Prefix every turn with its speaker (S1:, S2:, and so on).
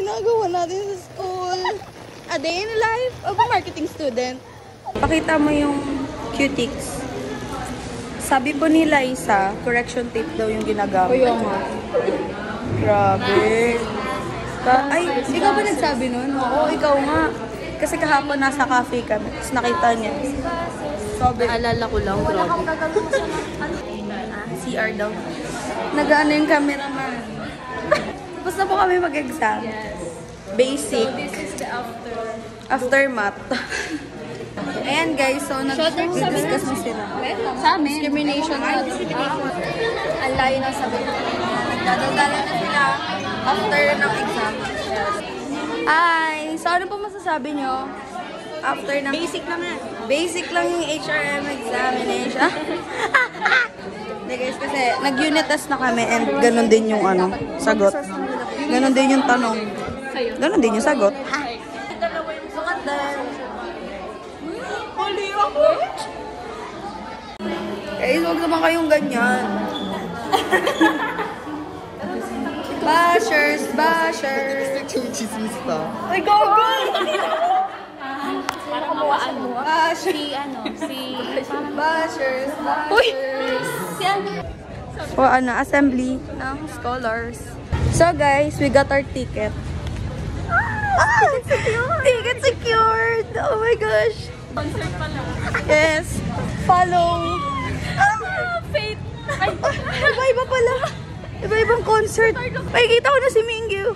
S1: ginagawa natin sa school. A day in the life of a marketing student. Pakita mo yung cutics. Sabi po ni Liza, correction tape daw yung ginagamit.
S2: Kuya nga.
S1: Grabe. Ay, ikaw ba nagsabi nun? Oo, ikaw nga. Kasi kahapon nasa cafe kami. Tapos nakita niya. Sabi,
S2: Naalala ko lang, grabe.
S1: CR daw. Nag-ano yung cameraman. Tapos na po kami mag-exam.
S2: Yes.
S1: Basic.
S2: So, this is the after.
S1: Aftermath. Ayan guys, so nag-discuss mo sila. Sa amin.
S2: Discrimination. Ang layo ng sagot.
S1: Dadadala na sila after ng exam. Ay, so ano po masasabi nyo? After ng...
S2: Basic lang yan.
S1: Basic lang yung HRM examination. Hindi guys, kasi nag-unit test na kami and ganun din yung ano, sagot. Ganun din yung tanong. Ganun din yung sagot. Sukat din. Huli ako. Guys, huwag naman kayong ganyan. Bashers, bashers.
S3: Chismis pa.
S1: Ay, gogo!
S2: Parang mawaan mo.
S1: Bashers. Bashers, bashers.
S2: Si ano?
S1: O ano, assembly ng scholars. So guys, we got our ticket. Ticket secured! Oh my gosh!
S2: Concert pala.
S1: Yes! Follow!
S2: Fate.
S1: Iba-iba pala! Iba-ibang concert! Makikita ko na si Mingyu!